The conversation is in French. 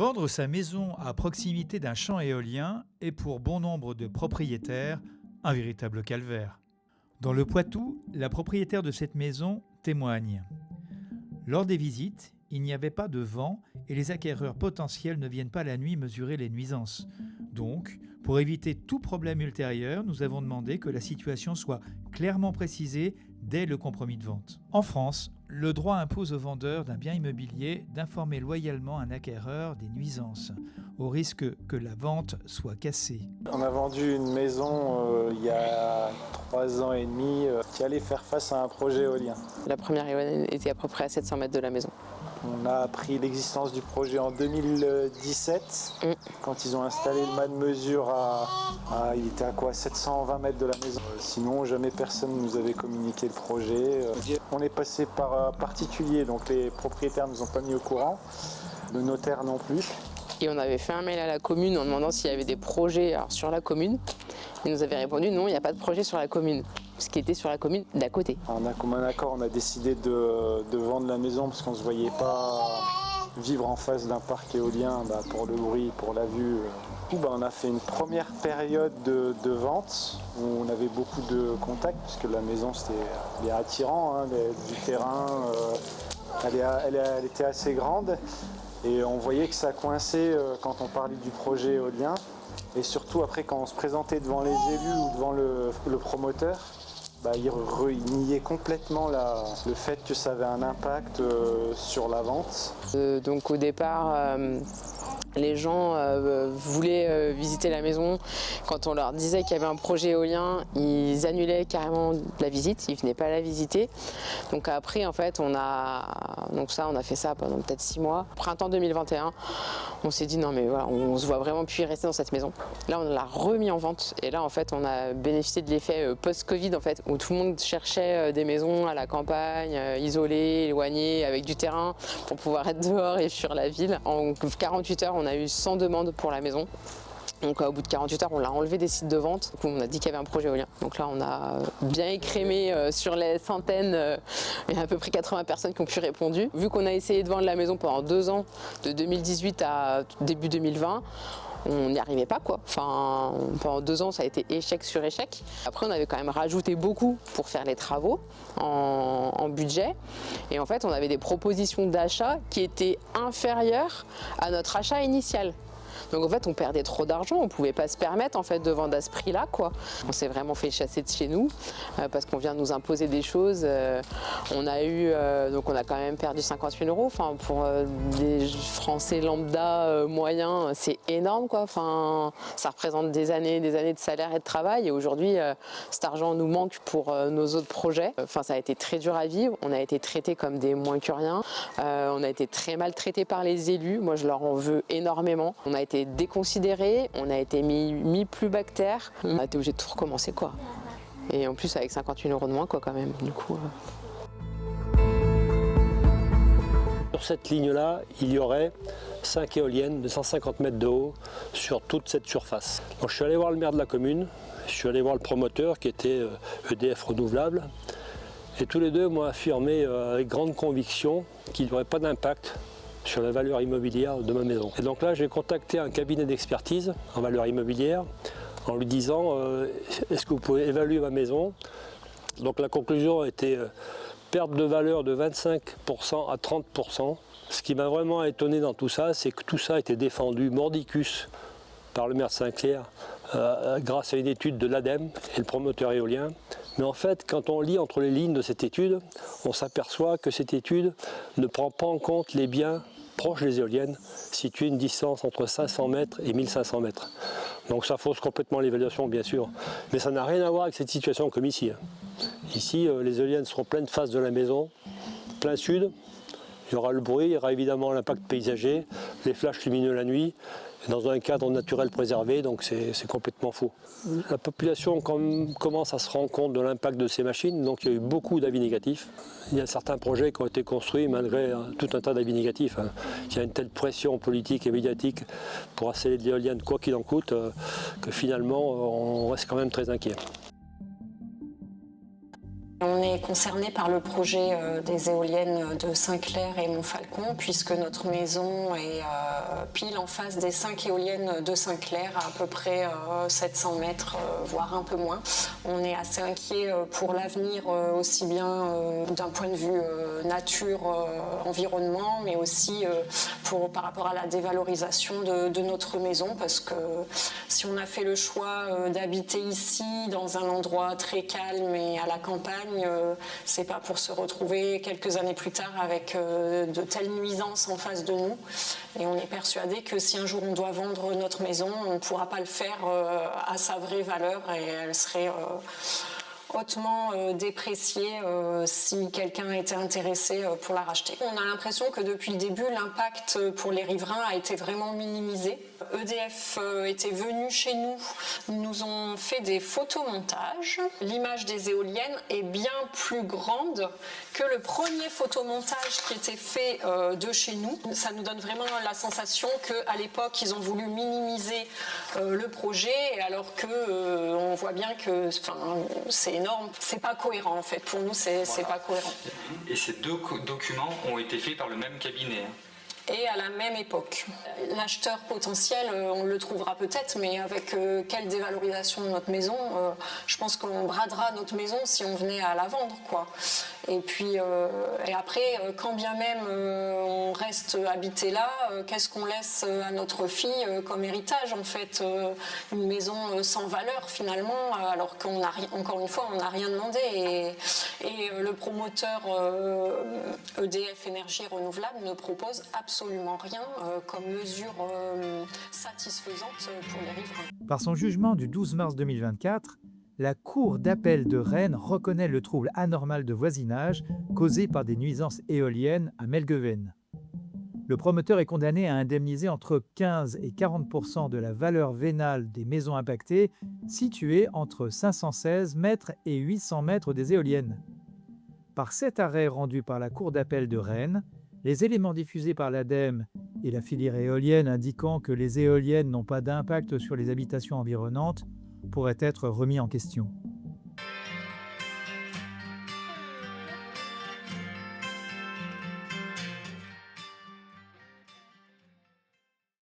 Vendre sa maison à proximité d'un champ éolien est pour bon nombre de propriétaires un véritable calvaire. Dans le Poitou, la propriétaire de cette maison témoigne. Lors des visites, il n'y avait pas de vent et les acquéreurs potentiels ne viennent pas la nuit mesurer les nuisances. Donc, pour éviter tout problème ultérieur, nous avons demandé que la situation soit clairement précisée dès le compromis de vente. En France, le droit impose aux vendeurs d'un bien immobilier d'informer loyalement un acquéreur des nuisances, au risque que la vente soit cassée. On a vendu une maison il y a 3 ans et demi qui allait faire face à un projet éolien. La première éolienne était à peu près à 700 mètres de la maison. On a appris l'existence du projet en 2017, quand ils ont installé le mât de mesure il était à quoi, 720 mètres de la maison. Sinon, jamais personne ne nous avait communiqué le projet. On est passé par particulier, donc les propriétaires ne nous ont pas mis au courant, le notaire non plus. Et on avait fait un mail à la commune en demandant s'il y avait des projets sur la commune. Ils nous avaient répondu non, il n'y a pas de projet sur la commune, ce qui était sur la commune d'à côté. On a comme un accord, on a décidé de vendre la maison parce qu'on ne se voyait pas vivre en face d'un parc éolien pour le bruit, pour la vue. On a fait une première période de vente où on avait beaucoup de contacts puisque la maison c'était bien attirant, du terrain, elle était assez grande et on voyait que ça coinçait quand on parlait du projet éolien. Et surtout après quand on se présentait devant les élus ou devant le promoteur, il niait complètement le fait que ça avait un impact sur la vente. Donc au départ, les gens voulaient visiter la maison. Quand on leur disait qu'il y avait un projet éolien, ils annulaient carrément la visite, ils ne venaient pas la visiter. Donc après, en fait, on a fait ça pendant peut-être 6 mois. Printemps 2021, on s'est dit non mais voilà, on se voit vraiment plus rester dans cette maison. Là, on l'a remis en vente et là, en fait, on a bénéficié de l'effet post-Covid, en fait, où tout le monde cherchait des maisons à la campagne, isolées, éloignées, avec du terrain pour pouvoir être dehors et fuir la ville. En 48 heures, on a eu 100 demandes pour la maison. Donc au bout de 48 heures, on l'a enlevé des sites de vente. Donc, on a dit qu'il y avait un projet éolien. Donc là, on a bien écrémé sur les centaines. Il y a à peu près 80 personnes qui ont pu répondre. Vu qu'on a essayé de vendre la maison pendant 2 ans, de 2018 à début 2020, on n'y arrivait pas quoi. Enfin, pendant 2 ans, ça a été échec sur échec. Après, on avait quand même rajouté beaucoup pour faire les travaux en budget. Et en fait, on avait des propositions d'achat qui étaient inférieures à notre achat initial. Donc en fait, on perdait trop d'argent, on ne pouvait pas se permettre en fait de vendre à ce prix-là, quoi. On s'est vraiment fait chasser de chez nous parce qu'on vient de nous imposer des choses. On a quand même perdu 50 000 €. Enfin, pour des Français lambda moyens, c'est énorme, quoi. Enfin, ça représente des années de salaire et de travail. Et aujourd'hui, cet argent nous manque pour nos autres projets. Enfin, ça a été très dur à vivre. On a été traités comme des moins que rien. On a été très mal traités par les élus. Moi, je leur en veux énormément. On a été déconsidérés, on a été mis plus bas que terre. On a été obligé de tout recommencer, quoi. Et en plus avec 50 000 € de moins, quoi, quand même. Du coup. Sur cette ligne-là, il y aurait 5 éoliennes de 150 mètres de haut sur toute cette surface. Donc, je suis allé voir le maire de la commune, je suis allé voir le promoteur qui était EDF Renouvelable. Et tous les deux m'ont affirmé avec grande conviction qu'il n'y aurait pas d'impact sur la valeur immobilière de ma maison. Et donc là, j'ai contacté un cabinet d'expertise en valeur immobilière en lui disant est-ce que vous pouvez évaluer ma maison? Donc la conclusion a été perte de valeur de 25% à 30%. Ce qui m'a vraiment étonné dans tout ça, c'est que tout ça a été défendu mordicus par le maire de Saint-Clair grâce à une étude de l'ADEME et le promoteur éolien. Mais en fait, quand on lit entre les lignes de cette étude, on s'aperçoit que cette étude ne prend pas en compte les biens proches des éoliennes, situés une distance entre 500 mètres et 1500 mètres. Donc ça fausse complètement l'évaluation, bien sûr. Mais ça n'a rien à voir avec cette situation comme ici. Ici, les éoliennes seront pleines face de la maison, plein sud. Il y aura le bruit, il y aura évidemment l'impact paysager, les flashs lumineux la nuit, dans un cadre naturel préservé, donc c'est complètement faux. La population commence à se rendre compte de l'impact de ces machines, donc il y a eu beaucoup d'avis négatifs. Il y a certains projets qui ont été construits malgré tout un tas d'avis négatifs. Il y a une telle pression politique et médiatique pour installer de l'éolienne, quoi qu'il en coûte, que finalement on reste quand même très inquiet. On est concerné par le projet des éoliennes de Saint-Clair et Montfalcon, puisque notre maison est pile en face des 5 éoliennes de Saint-Clair, à peu près 700 mètres, voire un peu moins. On est assez inquiet pour l'avenir, aussi bien d'un point de vue nature, environnement, mais aussi par rapport à la dévalorisation de notre maison, parce que si on a fait le choix d'habiter ici, dans un endroit très calme et à la campagne, c'est pas pour se retrouver quelques années plus tard avec de telles nuisances en face de nous. Et on est persuadé que si un jour on doit vendre notre maison, on ne pourra pas le faire à sa vraie valeur et elle serait hautement dépréciée si quelqu'un était intéressé pour la racheter. On a l'impression que depuis le début, l'impact pour les riverains a été vraiment minimisé. EDF était venu chez nous, nous ont fait des photomontages. L'image des éoliennes est bien plus grande que le premier photomontage qui était fait de chez nous. Ça nous donne vraiment la sensation qu'à l'époque, ils ont voulu minimiser le projet, alors que on voit bien que c'est énorme. C'est pas cohérent en fait. Pour nous, c'est pas cohérent. Et ces deux documents ont été faits par le même cabinet. Et à la même époque. L'acheteur potentiel, on le trouvera peut-être, mais avec quelle dévalorisation de notre maison, je pense qu'on bradera notre maison si on venait à la vendre, quoi. Et puis, et après, quand bien même on reste habité là, qu'est-ce qu'on laisse à notre fille comme héritage, en fait, une maison sans valeur finalement, alors qu'on a, encore une fois, on n'a rien demandé. Et le promoteur EDF Énergie Renouvelable ne propose absolument rien comme mesure satisfaisante pour les riverains. Par son jugement du 12 mars 2024, la Cour d'appel de Rennes reconnaît le trouble anormal de voisinage causé par des nuisances éoliennes à Melgueven. Le promoteur est condamné à indemniser entre 15 et 40% de la valeur vénale des maisons impactées situées entre 516 mètres et 800 mètres des éoliennes. Par cet arrêt rendu par la Cour d'appel de Rennes, les éléments diffusés par l'ADEME et la filière éolienne indiquant que les éoliennes n'ont pas d'impact sur les habitations environnantes pourraient être remis en question.